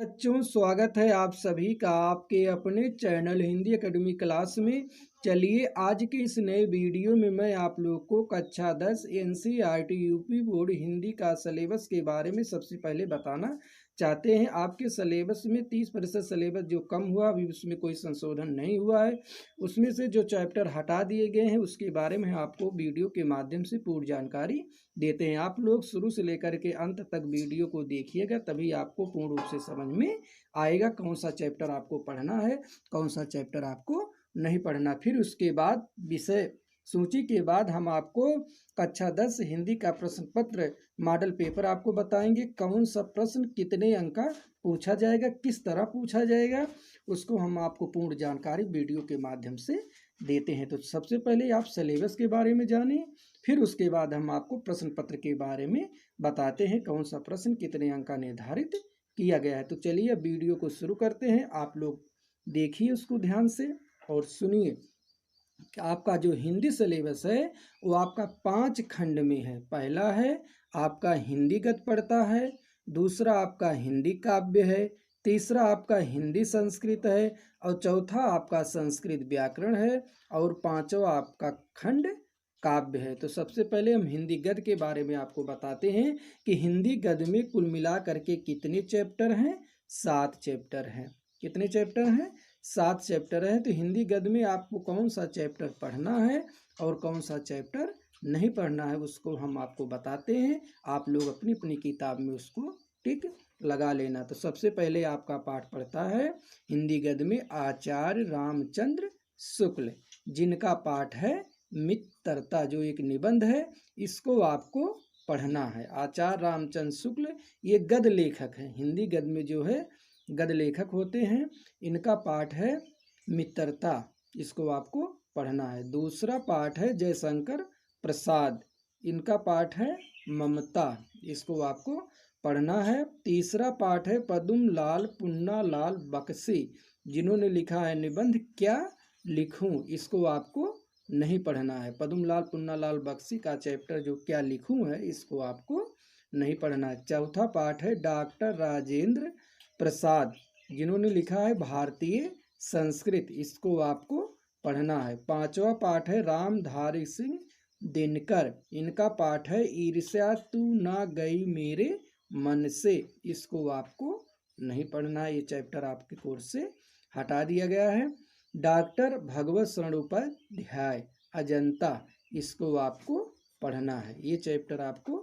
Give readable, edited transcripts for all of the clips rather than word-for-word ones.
बच्चों, स्वागत है आप सभी का आपके अपने चैनल हिंदी एकेडमी क्लास में। चलिए आज के इस नए वीडियो में मैं आप लोग को कक्षा 10 एनसीईआरटी यूपी बोर्ड हिंदी का सिलेबस के बारे में सबसे पहले बताना चाहते हैं। आपके सिलेबस में 30% सिलेबस जो कम हुआ, अभी उसमें कोई संशोधन नहीं हुआ है। उसमें से जो चैप्टर हटा दिए गए हैं उसके बारे में आपको वीडियो के माध्यम से पूर्ण जानकारी देते हैं। आप लोग शुरू से लेकर के अंत तक वीडियो को देखिएगा, तभी आपको पूर्ण रूप से समझ में आएगा कौन सा चैप्टर आपको पढ़ना है, कौन सा चैप्टर आपको नहीं पढ़ना। फिर उसके बाद विषय सूची के बाद हम आपको कक्षा 10 हिंदी का प्रश्न पत्र मॉडल पेपर आपको बताएंगे। कौन सा प्रश्न कितने अंक का पूछा जाएगा, किस तरह पूछा जाएगा, उसको हम आपको पूर्ण जानकारी वीडियो के माध्यम से देते हैं। तो सबसे पहले आप सिलेबस के बारे में जानें, फिर उसके बाद हम आपको प्रश्न पत्र के बारे में बताते हैं कौन सा प्रश्न कितने अंक का निर्धारित किया गया है। तो चलिए अब वीडियो को शुरू करते हैं। आप लोग देखिए उसको ध्यान से और सुनिए कि आपका जो हिंदी सिलेबस है वो आपका 5 खंड में है। पहला है आपका हिंदी गद्य पढ़ता है, दूसरा आपका हिंदी काव्य है, तीसरा आपका हिंदी संस्कृत है और चौथा आपका संस्कृत व्याकरण है और पांचवा आपका खंड काव्य है। तो सबसे पहले हम हिंदी गद्य के बारे में आपको बताते हैं कि हिंदी गद्य में कुल मिला करके कितने चैप्टर हैं। 7 चैप्टर हैं। कितने चैप्टर हैं? 7 चैप्टर हैं। तो हिंदी गद्य में आपको कौन सा चैप्टर पढ़ना है और कौन सा चैप्टर नहीं पढ़ना है उसको हम आपको बताते हैं। आप लोग अपनी अपनी किताब में उसको टिक लगा लेना। तो सबसे पहले आपका पाठ पढ़ता है हिंदी गद्य में आचार्य रामचंद्र शुक्ल, जिनका पाठ है मित्रता, जो एक निबंध है, इसको आपको पढ़ना है। आचार्य रामचंद्र शुक्ल ये गद्य लेखक हैं। हिंदी गद्य में जो है गद्य लेखक होते हैं। इनका पाठ है मित्रता, इसको आपको पढ़ना है। दूसरा पाठ है जयशंकर प्रसाद, इनका पाठ है ममता, इसको आपको पढ़ना है। तीसरा पाठ है पद्म लाल पुन्ना लाल बक्सी, जिन्होंने लिखा है निबंध क्या लिखूं, इसको आपको नहीं पढ़ना है। पद्म लाल पुन्ना लाल बक्सी का चैप्टर जो क्या लिखूं है, इसको आपको नहीं पढ़ना है। चौथा पाठ है डॉक्टर राजेंद्र प्रसाद, जिन्होंने लिखा है भारतीय संस्कृत, इसको आपको पढ़ना है। पांचवा पाठ है रामधारी सिंह दिनकर, इनका पाठ है ईर्ष्या तू ना गई मेरे मन से, इसको आपको नहीं पढ़ना है। ये चैप्टर आपके कोर्स से हटा दिया गया है। डॉक्टर भगवत शरणोपाध्याय अजंता, इसको आपको पढ़ना है। ये चैप्टर आपको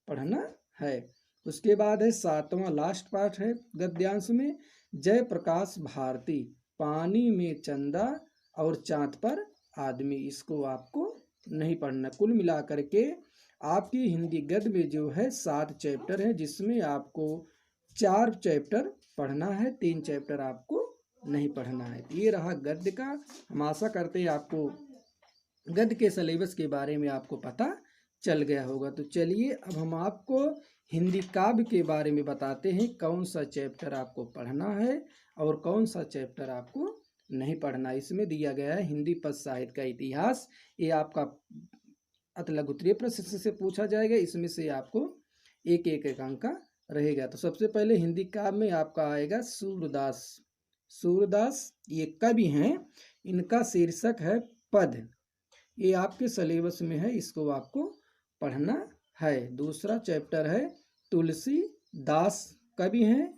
पढ़ना है। उसके बाद है 7वां लास्ट पार्ट है गद्यांश में जयप्रकाश भारती पानी में चंदा और चांद पर आदमी, इसको आपको नहीं पढ़ना। कुल मिलाकर के आपकी हिंदी गद्य में जो है 7 चैप्टर है, जिसमें आपको 4 चैप्टर पढ़ना है, 3 चैप्टर आपको नहीं पढ़ना है। ये रहा गद्य का। हम आशा करते हैं आपको गद्य के सिलेबस के बारे में आपको पता चल गया होगा। तो चलिए अब हम आपको हिंदी काव्य के बारे में बताते हैं कौन सा चैप्टर आपको पढ़ना है और कौन सा चैप्टर आपको नहीं पढ़ना। इसमें दिया गया है हिंदी पद साहित्य का इतिहास, ये आपका अति लघु उत्तरीय प्रश्न से पूछा जाएगा। इसमें से आपको एक एक अंक का रहेगा। तो सबसे पहले हिंदी काव्य में आपका आएगा सूरदास। सूरदास ये कवि हैं, इनका शीर्षक है पद, ये आपके सिलेबस में है, इसको आपको पढ़ना है। दूसरा चैप्टर है तुलसीदास कवि हैं,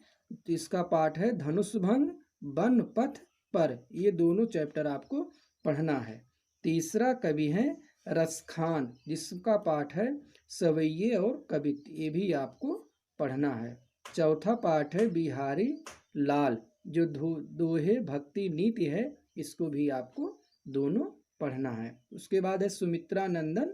इसका पाठ है धनुष भंग वन पथ पर, ये दोनों चैप्टर आपको पढ़ना है। तीसरा कवि है रसखान, जिसका पाठ है सवैये और कवित्त, ये भी आपको पढ़ना है। चौथा पाठ है बिहारी लाल, जो दोहे भक्ति नीति है, इसको भी आपको दोनों पढ़ना है। उसके बाद है सुमित्रा नंदन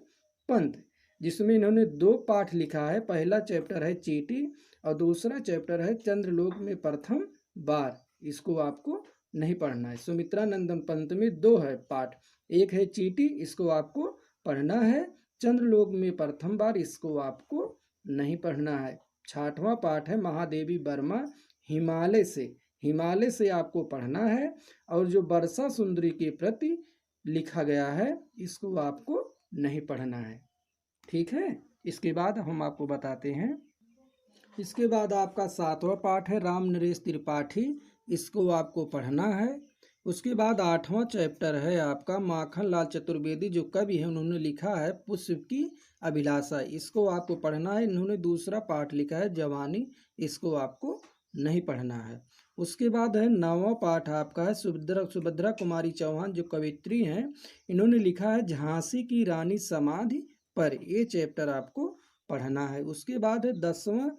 पंत, जिसमें इन्होंने 2 पाठ लिखा है। पहला चैप्टर है चीटी और दूसरा चैप्टर है चंद्रलोक में प्रथम बार, इसको आपको नहीं पढ़ना है। सुमित्रा नंदन पंत में 2 है पाठ, एक है चीटी, इसको आपको पढ़ना है। चंद्रलोक में प्रथम बार, इसको आपको नहीं पढ़ना है। 6वां पाठ है महादेवी वर्मा हिमालय से, हिमालय से आपको पढ़ना है। और जो वर्षा सुंदरी के प्रति लिखा गया है, इसको आपको नहीं पढ़ना है। ठीक है। इसके बाद हम आपको बताते हैं इसके बाद आपका 7वां पाठ है राम नरेश त्रिपाठी, इसको आपको पढ़ना है। उसके बाद 8वां चैप्टर है आपका माखन लाल चतुर्वेदी, जो कवि है उन्होंने लिखा है पुष्प की अभिलाषा, इसको आपको पढ़ना है। इन्होंने दूसरा पाठ लिखा है जवानी, इसको आपको नहीं पढ़ना है। उसके बाद है 9वां पाठ आपका है सुभद्रा कुमारी चौहान, जो कवित्री हैं, इन्होंने लिखा है झांसी की रानी समाधि पर, ये चैप्टर आपको पढ़ना है। उसके बाद है 10वां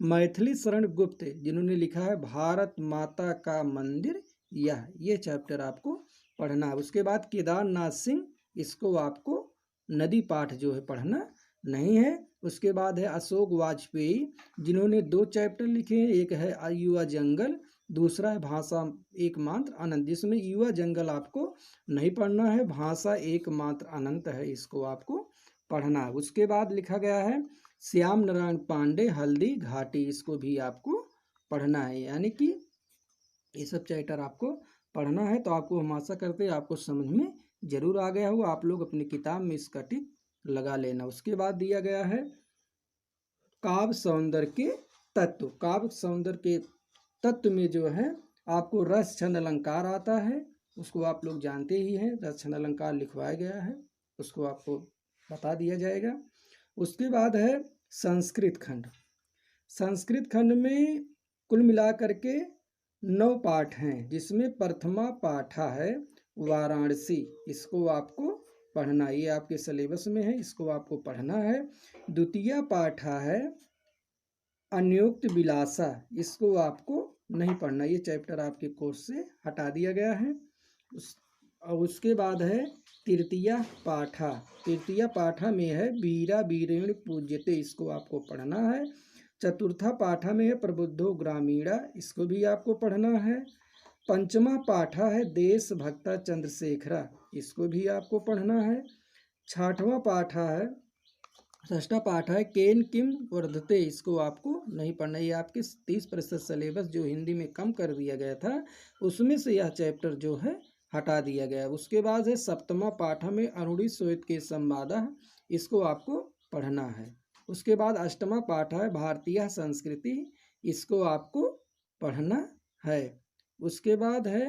मैथिली शरण गुप्त, जिन्होंने लिखा है भारत माता का मंदिर यह, ये चैप्टर आपको पढ़ना है। उसके बाद केदारनाथ सिंह, इसको आपको नदी पाठ जो है पढ़ना नहीं है। उसके बाद है अशोक वाजपेयी, जिन्होंने 2 चैप्टर लिखे हैं, एक है युवा जंगल, दूसरा है भाषा एकमात्र अनंत, जिसमें युवा जंगल आपको नहीं पढ़ना है, भाषा एकमात्र अनंत है, इसको आपको पढ़ना है। उसके बाद लिखा गया है श्याम नारायण पांडे हल्दी घाटी, इसको भी आपको पढ़ना है। यानी कि ये सब चैप्टर आपको पढ़ना है। तो आपको हम आशा करते हैं आपको समझ में जरूर आ गया हो, आप लोग अपनी किताब में इसका टिक लगा लेना। उसके बाद दिया गया है काव्य सौंदर्य के तत्व। काव्य सौंदर्य के तत्व में जो है आपको रस छंद अलंकार आता है, उसको आप लोग जानते ही हैं, रस छंद अलंकार लिखवाया गया है, उसको आपको बता दिया जाएगा। उसके बाद है संस्कृत खंड। संस्कृत खंड में कुल मिलाकर के 9 पाठ हैं, जिसमें प्रथमा पाठा है वाराणसी, इसको आपको पढ़ना, ये आपके सिलेबस में है, इसको आपको पढ़ना है। द्वितीय पाठा है अन्योक्त विलासा, इसको आपको नहीं पढ़ना, ये चैप्टर आपके कोर्स से हटा दिया गया है। उसके बाद है तृतीया पाठा। तृतीया पाठा में है वीरा वीरेण पूज्यते, इसको आपको पढ़ना है। चतुर्था पाठा में है प्रबुद्धो ग्रामीणा, इसको भी आपको पढ़ना है। पंचमा पाठा है देश भक्ता चंद्रशेखरा, इसको भी आपको पढ़ना है। 6वां पाठा है, 6वां पाठ है केन किम वर्धते, इसको आपको नहीं पढ़ना, ये आपके 30% सिलेबस जो हिंदी में कम कर दिया गया था उसमें से यह चैप्टर जो है हटा दिया गया। उसके बाद है 7वां पाठ में अरुणी श्वेत के संवादा, इसको आपको पढ़ना है। उसके बाद 8वां पाठ है भारतीय संस्कृति, इसको आपको पढ़ना है। उसके बाद है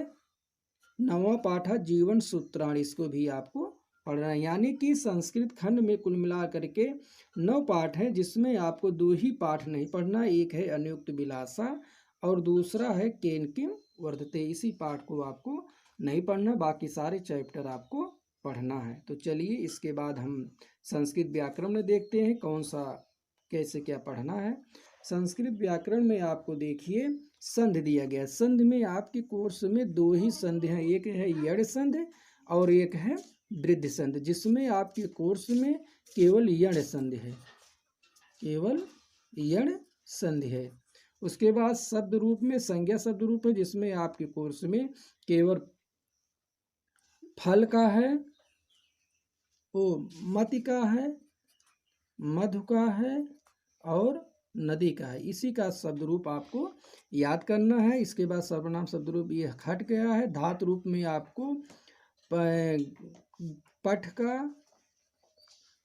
9वां पाठ है जीवन सूत्राणी, इसको भी आपको पढ़ना है। यानी कि संस्कृत खंड में कुल मिला करके 9 पाठ हैं, जिसमें आपको 2 ही पाठ नहीं पढ़ना, एक है अनुयुक्त विलासा और दूसरा है केन किम वर्धते, इसी पाठ को आपको नहीं पढ़ना, बाकी सारे चैप्टर आपको पढ़ना है। तो चलिए इसके बाद हम संस्कृत व्याकरण में देखते हैं कौन सा कैसे क्या पढ़ना है। संस्कृत व्याकरण में आपको देखिए संध दिया गया। संध में आपके कोर्स में 2 ही संध हैं, एक है यड़ संध और एक है वृद्धि संध, जिसमें आपके कोर्स में केवल यण संध है, केवल यण संध है। उसके बाद शब्द रूप में संज्ञा शब्द रूप है, जिसमें आपके कोर्स में केवल फल का है, मति का है, मधु का है और नदी का है, इसी का शब्द रूप आपको याद करना है। इसके बाद सर्वनाम शब्द रूप ये हट गया है। धातु रूप में आपको पठ का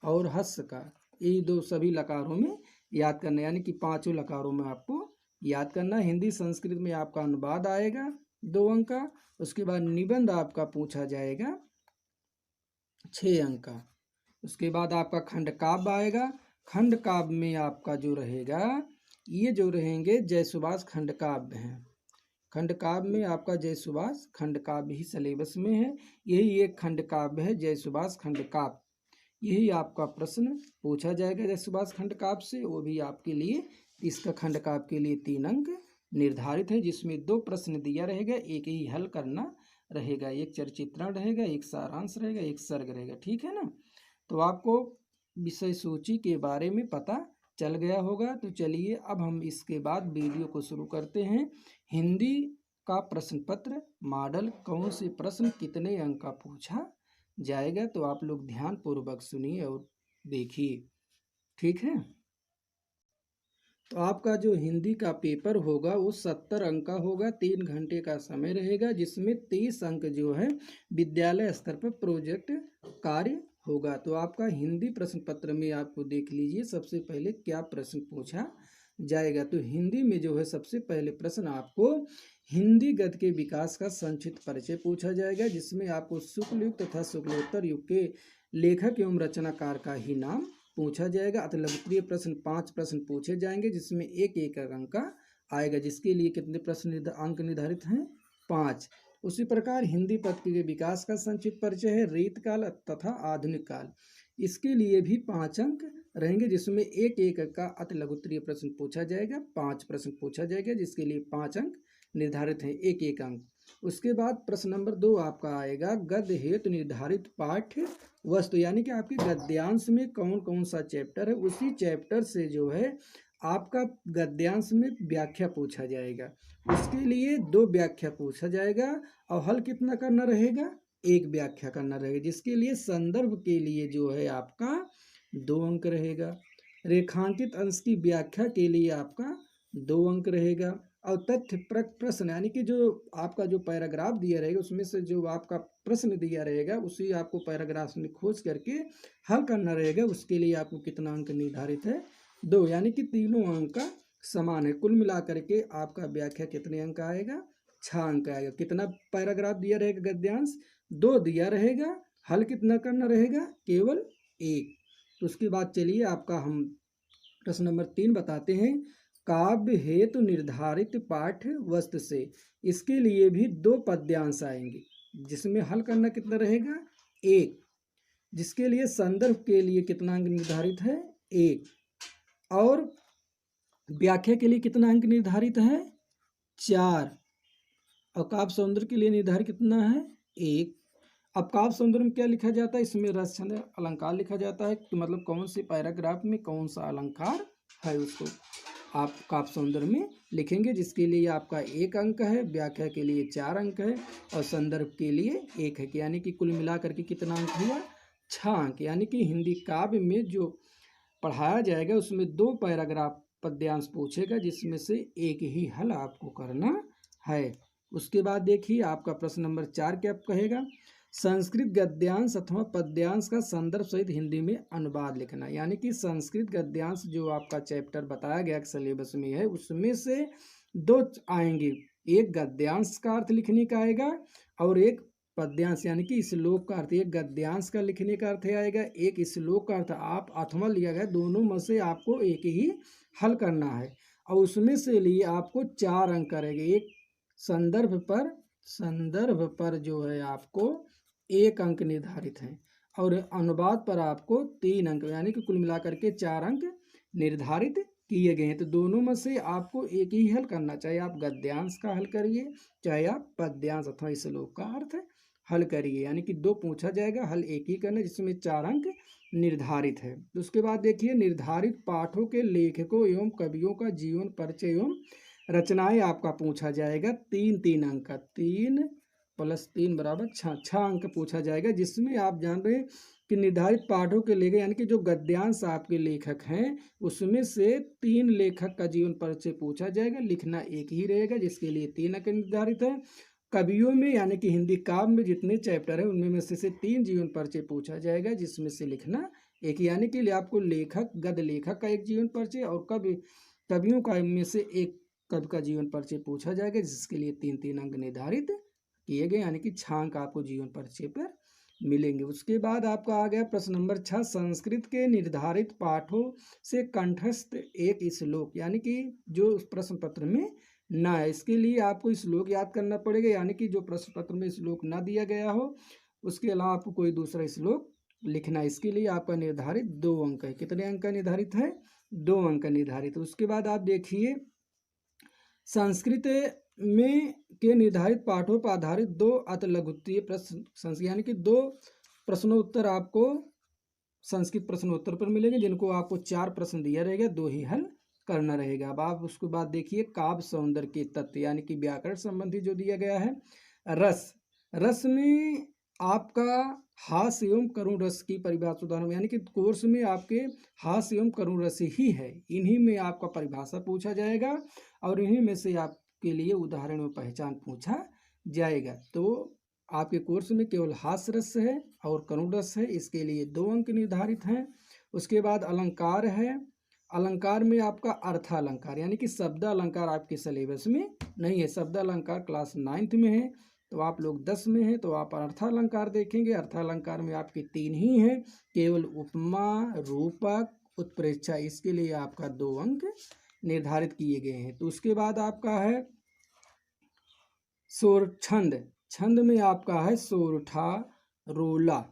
और हस्स का, ये 2 सभी लकारों में याद करना, यानी कि 5 लकारों में आपको याद करना। हिंदी संस्कृत में आपका अनुवाद आएगा 2 अंक का। उसके बाद निबंध आपका पूछा जाएगा 6 अंक का। उसके बाद आपका खंड काव्य आएगा। खंड काव्य में आपका जो रहेगा, ये जो रहेंगे जय सुभाष खंड काव्य हैं। खंड काव्य में आपका जय सुभाष खंड काव्य ही सिलेबस में है, यही एक खंड काव्य है जय सुभाष खंड काव्य, यही आपका प्रश्न पूछा जाएगा जय सुभाष खंड काव्य से, वो भी आपके लिए इसका खंड काव्य के लिए 3 अंक निर्धारित है, जिसमें 2 प्रश्न दिया रहेगा, एक ही हल करना रहेगा, एक चरचित्रण रहेगा, एक सारांश रहेगा, एक सर्ग रहेगा, ठीक है ना। तो आपको विषय सूची के बारे में पता चल गया होगा। तो चलिए अब हम इसके बाद वीडियो को शुरू करते हैं। हिंदी का प्रश्न पत्र मॉडल, कौन से प्रश्न कितने अंक का पूछा जाएगा, तो आप लोग ध्यान पूर्वक सुनिए और देखिए, ठीक है। तो आपका जो हिंदी का पेपर होगा वो 70 अंक का होगा, 3 घंटे का समय रहेगा, जिसमें 30 अंक जो है विद्यालय स्तर पर प्रोजेक्ट कार्य होगा। तो आपका हिंदी प्रश्न पत्र में आपको देख लीजिए सबसे पहले क्या प्रश्न पूछा जाएगा। तो हिंदी में जो है सबसे पहले प्रश्न आपको हिंदी गद्य के विकास का संक्षिप्त परिचय पूछा जाएगा, जिसमें आपको शुक्ल युग तथा शुक्लोत्तर युग के लेखक एवं रचनाकार का ही नाम पूछा जाएगा। अतः लघुत्तरीय प्रश्न 5 प्रश्न पूछे जाएंगे, जिसमें एक एक अंक का आएगा, जिसके लिए कितने प्रश्न अंक निर्धारित हैं? 5। उसी प्रकार हिंदी पद के विकास का संक्षिप्त परिचय है रीतकाल तथा आधुनिक काल, इसके लिए भी 5 अंक रहेंगे, जिसमें एक एक का अति लघुत्तरीय प्रश्न पूछा जाएगा। 5 प्रश्न पूछा जाएगा, जिसके लिए 5 अंक निर्धारित हैं, एक एक अंक। उसके बाद प्रश्न नंबर 2 आपका आएगा गद्य हेतु निर्धारित पाठ्य वस्तु, यानी कि आपके गद्यांश में कौन कौन सा चैप्टर है, उसी चैप्टर से जो है आपका गद्यांश में व्याख्या पूछा जाएगा। उसके लिए 2 व्याख्या पूछा जाएगा और हल कितना करना रहेगा? 1 व्याख्या करना रहेगा, जिसके लिए संदर्भ के लिए जो है आपका 2 अंक रहेगा। रेखांकित अंश की व्याख्या के लिए आपका 2 अंक रहेगा। और तथ्य प्रश्न, यानी कि जो आपका जो पैराग्राफ दिया रहेगा उसमें से जो आपका प्रश्न दिया रहेगा उसी आपको पैराग्राफ में खोज करके हल करना रहेगा, उसके लिए आपको कितना अंक निर्धारित है? 2, यानी कि तीनों अंक का समान है। कुल मिलाकर के आपका व्याख्या कितने अंक आएगा? 6 अंक आएगा। कितना पैराग्राफ दिया रहेगा गद्यांश? 2 दिया रहेगा। हल कितना करना रहेगा? केवल 1। तो उसके बाद चलिए आपका हम प्रश्न नंबर 3 बताते हैं। काव्य हेतु निर्धारित पाठ्य वस्तु से, इसके लिए भी 2 पद्यांश आएंगे, जिसमें हल करना कितना रहेगा? 1। जिसके लिए संदर्भ के लिए कितना अंक निर्धारित है? 1। और व्याख्या के लिए कितना अंक निर्धारित है? 4। और काव्य सौंदर्य के लिए निर्धारित कितना है? 1। अब काव्य सौंदर्य में क्या लिखा जाता है? इसमें रस छंद अलंकार लिखा जाता है, तो मतलब कौन से पैराग्राफ में कौन सा अलंकार है उसको आप काव्य सौंदर्य में लिखेंगे, जिसके लिए आपका 1 अंक है, व्याख्या के लिए 4 अंक है और संदर्भ के लिए 1 है, यानी कि कुल मिलाकर के कितना अंक हुआ? 6 अंक। यानी कि हिंदी काव्य में जो पढ़ाया जाएगा उसमें 2 पैराग्राफ पद्यांश पूछेगा, जिसमें से 1 ही हल आपको करना है। उसके बाद देखिए आपका प्रश्न नंबर 4 क्या कहेगा? संस्कृत गद्यांश अथवा पद्यांश का संदर्भ सहित हिंदी में अनुवाद लिखना, यानी कि संस्कृत गद्यांश जो आपका चैप्टर बताया गया सिलेबस में है उसमें से 2 आएंगे, एक गद्यांश का अर्थ लिखने का आएगा और एक पद्यांश यानी कि श्लोक का अर्थ। एक गद्यांश का लिखने का अर्थ आएगा, एक श्लोक का अर्थ। आप अथवा लिया गया, दोनों में से आपको एक ही हल करना है और उसमें से लिए आपको 4 अंक करेंगे। एक संदर्भ पर जो है आपको 1 अंक निर्धारित है और अनुवाद पर आपको 3 अंक, यानी कि कुल मिलाकर के 4 अंक निर्धारित किए गए हैं। तो दोनों में से आपको एक ही हल करना, चाहे आप गद्यांश का हल करिए चाहे आप पद्यांश अथवा श्लोक का अर्थ हल करिए, यानी कि 2 पूछा जाएगा, हल एक ही करना, जिसमें 4 अंक निर्धारित है। तो उसके बाद देखिए निर्धारित पाठों के लेखकों एवं कवियों का जीवन परिचय एवं रचनाएं आपका पूछा जाएगा। 3 अंक का, 3 + 3 = 6 अंक पूछा जाएगा, जिसमें आप जान रहे हैं कि निर्धारित पाठों के लेखक यानी कि जो गद्यांश आपके लेखक हैं उसमें से 3 लेखक का जीवन परिचय पूछा जाएगा, लिखना एक ही रहेगा, जिसके लिए 3 अंक निर्धारित है। कवियों में यानी कि हिंदी काव्य में जितने चैप्टर है उनमें में से 3 जीवन परिचय पूछा जाएगा, जिसमें से लिखना एक, यानी कि आपको लेखक गद्य लेखक का एक जीवन परिचय और कवियों का में से एक कवि का जीवन परिचय पूछा जाएगा, जिसके लिए 3 अंक निर्धारित किए गए, यानी कि 6 अंक आपको जीवन परिचय पर मिलेंगे। उसके बाद आपका आ गया प्रश्न नंबर 6। संस्कृत के निर्धारित पाठों से कंठस्थ एक श्लोक, यानी कि जो प्रश्न पत्र में ना है, इसके लिए आपको श्लोक याद करना पड़ेगा, यानी कि जो प्रश्न पत्र में श्लोक ना दिया गया हो उसके अलावा आपको कोई दूसरा श्लोक लिखना है। इसके लिए आपका निर्धारित 2 अंक है। कितने अंक का निर्धारित है? 2 अंक का निर्धारित। उसके बाद आप देखिए संस्कृत में के निर्धारित पाठों पर आधारित 2 अति लघुत्तरीय प्रश्न, यानी कि 2 प्रश्नोत्तर आपको संस्कृत प्रश्नोत्तर पर मिलेंगे, जिनको आपको 4 प्रश्न दिया रहेगा, 2 ही हल करना रहेगा। अब आप उसके बाद देखिए काव्य सौंदर्य के तत्व, यानी कि व्याकरण संबंधी जो दिया गया है। रस में आपका हास्य एवं करुण रस की परिभाषा उदाहरण, यानी कि कोर्स में आपके हास्य एवं करुण रस ही है, इन्हीं में आपका परिभाषा पूछा जाएगा और इन्हीं में से आपके लिए उदाहरण व पहचान पूछा जाएगा। तो आपके कोर्स में केवल हास्य रस है और करुण रस है, इसके लिए 2 अंक निर्धारित हैं। उसके बाद अलंकार है, अलंकार में आपका अर्थ अलंकार यानी कि शब्द अलंकार आपके सिलेबस में नहीं है। शब्द अलंकार क्लास 9th में है, तो आप लोग 10 में हैं तो आप अर्थालंकार देखेंगे। अर्थालंकार में आपके 3 ही हैं, केवल उपमा, रूपक, उत्प्रेक्षा। इसके लिए आपका 2 अंक निर्धारित किए गए हैं। तो उसके बाद आपका है सोर छंद। छंद में आपका है सोरठा, रोला।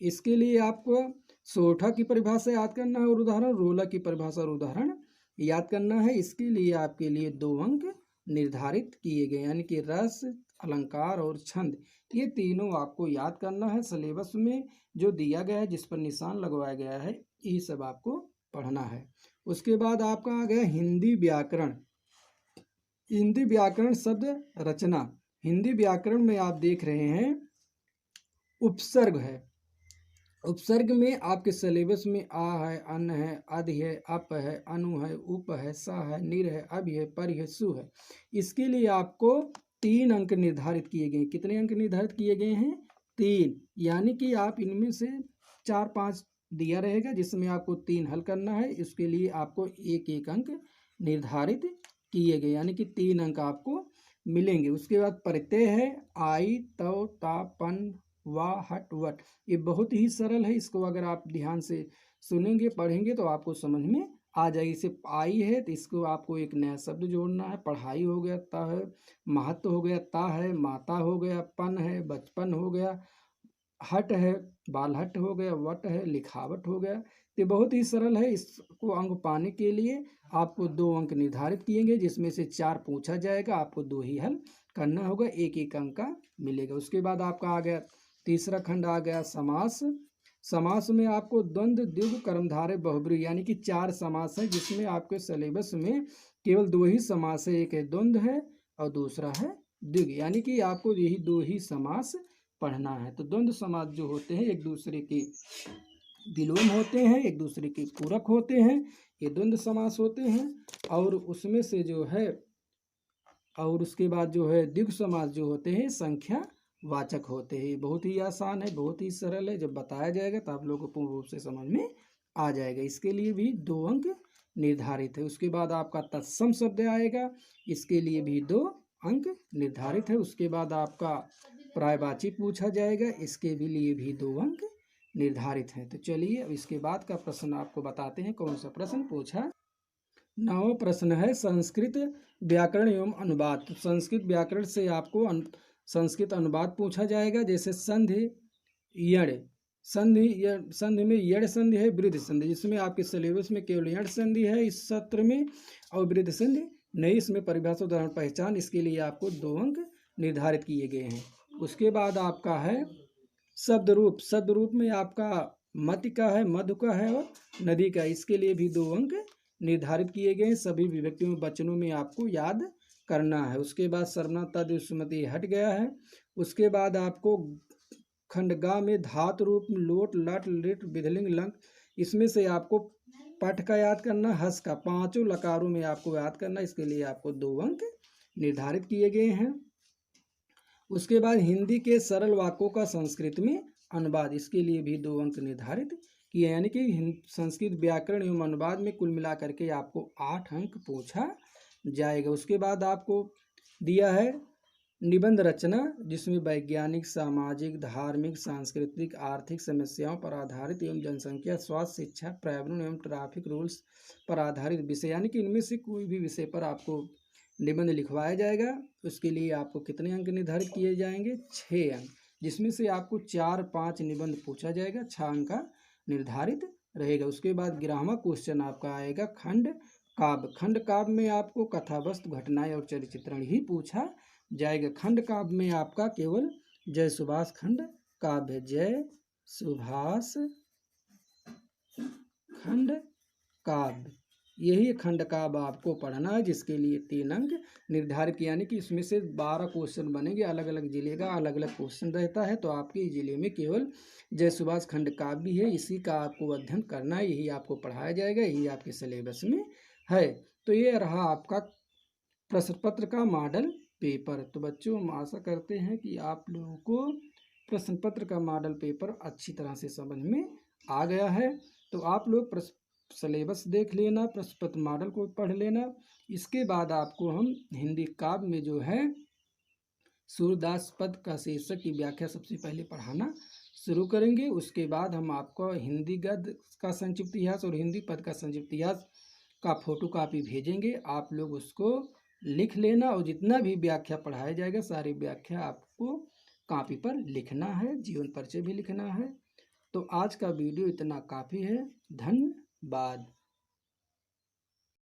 इसके लिए आपको सोरठा की परिभाषा याद करना है और उदाहरण, रोला की परिभाषा और उदाहरण याद करना है। इसके लिए आपके लिए 2 अंक निर्धारित किए गए, यानी कि रस, अलंकार और छंद, ये तीनों आपको याद करना है। सिलेबस में जो दिया गया है, जिस पर निशान लगवाया गया है, ये सब आपको पढ़ना है। उसके बाद आपका आ गया हिंदी व्याकरण। हिंदी व्याकरण शब्द रचना। हिंदी व्याकरण में आप देख रहे हैं उपसर्ग है। उपसर्ग में आपके सिलेबस में आ है, अन है, अध है, अप है, अनु है, उप है, सा है, निर है, अब है, पर है, सु है। इसके लिए आपको 3 अंक निर्धारित किए गए। कितने अंक निर्धारित किए गए हैं? 3। यानी कि आप इनमें से 4-5 दिया रहेगा जिसमें आपको 3 हल करना है। इसके लिए आपको 1-1 अंक निर्धारित किए गए, यानी कि 3 अंक आपको मिलेंगे। उसके बाद प्रत्यय है आई, तव, ता, पन, वाह, हट, वट। ये बहुत ही सरल है। इसको अगर आप ध्यान से सुनेंगे, पढ़ेंगे तो आपको समझ में आ जाएगी। इसे आई है तो इसको आपको एक नया शब्द जोड़ना है। पढ़ाई हो गया, ता है, महत्व हो गया, ता है, माता हो गया, पन है, बचपन हो गया, हट है, बालहट हो गया, वट है, लिखावट हो गया। तो बहुत ही सरल है। इसको अंक पाने के लिए आपको 2 अंक निर्धारित किएंगे, जिसमें से 4 पूछा जाएगा, आपको 2 ही हल करना होगा, 1-1 अंक का मिलेगा। उसके बाद आपका आ गया तीसरा खंड आ गया समास। समास में आपको द्वंद्व, द्विगु, कर्मधारय, बहुब्रीहि यानी कि 4 समास है, जिसमें आपके सिलेबस में केवल 2 ही समास है। एक है द्वंद्व है और दूसरा है द्विगु, यानी कि आपको यही 2 ही समास पढ़ना है। तो द्वंद्व समास जो होते हैं एक दूसरे के विलोम होते हैं, एक दूसरे के पूरक होते हैं, ये द्वंद्व समास होते हैं। और उसमें से जो है, और उसके बाद जो है द्विगु समास जो होते हैं संख्या वाचक होते हैं। बहुत ही आसान है, बहुत ही सरल है। जब बताया जाएगा तो आप लोगों को पूर्ण रूप से समझ में आ जाएगा। इसके लिए भी 2 अंक निर्धारित है। उसके बाद आपका तत्सम शब्द आएगा, इसके लिए भी 2 अंक निर्धारित है। उसके बाद आपका पर्यायवाची पूछा जाएगा, इसके भी लिए भी 2 अंक निर्धारित है। तो चलिए अब इसके बाद का प्रश्न आपको बताते हैं कौन सा प्रश्न पूछा। 9वां प्रश्न है संस्कृत व्याकरण एवं अनुवाद। तो संस्कृत व्याकरण से आपको संस्कृत अनुवाद पूछा जाएगा। जैसे संधि, यण। संधि में यण संधि है, वृद्ध संधि, जिसमें आपके सिलेबस में केवल यण संधि है इस सत्र में, और वृद्ध संधि नहीं। इसमें परिभाषा, उदाहरण, पहचान, इसके लिए आपको 2 अंक निर्धारित किए गए हैं। उसके बाद आपका है शब्द रूप। शब्द रूप में आपका मति का है, मधु का है और नदी का, इसके लिए भी 2 अंक निर्धारित किए गए हैं। सभी विभक्तियों वचनों में आपको याद करना है। उसके बाद सर्वनाम तद सुमति हट गया है। उसके बाद आपको खंडगा में धातु रूप में लोट, लट, लिट, विधलिंग, लंग, इसमें से आपको पठ का याद करना, हस का, 5 लकारों में आपको याद करना। इसके लिए आपको 2 अंक निर्धारित किए गए हैं। उसके बाद हिंदी के सरल वाक्यों का संस्कृत में अनुवाद, इसके लिए भी 2 अंक निर्धारित किए, यानी कि संस्कृत व्याकरण एवं अनुवाद में कुल मिलाकर के आपको 8 अंक पूछा जाएगा। उसके बाद आपको दिया है निबंध रचना, जिसमें वैज्ञानिक, सामाजिक, धार्मिक, सांस्कृतिक, आर्थिक समस्याओं पर आधारित एवं जनसंख्या, स्वास्थ्य, शिक्षा, पर्यावरण एवं ट्रैफिक रूल्स पर आधारित विषय, यानी कि इनमें से कोई भी विषय पर आपको निबंध लिखवाया जाएगा। उसके लिए आपको कितने अंक निर्धारित किए जाएंगे? 6 अंक, जिसमें से आपको 4-5 निबंध पूछा जाएगा, 6 अंक का निर्धारित रहेगा। उसके बाद 11वां क्वेश्चन आपका आएगा खंड काव्य। खंड काव्य में आपको कथा, वस्तु, घटनाएं और चरित्र चित्रण ही पूछा जाएगा। खंड काव्य में आपका केवल जय सुभाष खंड काव्य, जय सुभाष खंड काव्य, यही खंड काव्य आपको पढ़ना है, जिसके लिए 3 अंक निर्धारित, यानी कि इसमें से 12 क्वेश्चन बनेंगे। अलग अलग जिले का अलग अलग क्वेश्चन रहता है, तो आपके जिले में केवल जय सुभाष खंड काव्य है, इसी का आपको अध्ययन करना है, यही आपको पढ़ाया जाएगा, यही आपके सिलेबस में है। तो ये रहा आपका प्रश्न पत्र का मॉडल पेपर। तो बच्चों, हम आशा करते हैं कि आप लोगों को प्रश्न पत्र का मॉडल पेपर अच्छी तरह से समझ में आ गया है। तो आप लोग सिलेबस देख लेना, प्रश्न पत्र मॉडल को पढ़ लेना। इसके बाद आपको हम हिंदी काव्य में जो है सूरदास पद का शीर्षक की व्याख्या सबसे पहले पढ़ाना शुरू करेंगे। उसके बाद हम आपको हिंदी गद्य का संक्षिप्त इतिहास और हिंदी पद का संक्षिप्त इतिहास का फोटो कापी भेजेंगे। आप लोग उसको लिख लेना और जितना भी व्याख्या पढ़ाया जाएगा सारी व्याख्या आपको कापी पर लिखना है, जीवन परिचय भी लिखना है। तो आज का वीडियो इतना काफ़ी है। धन्यवाद।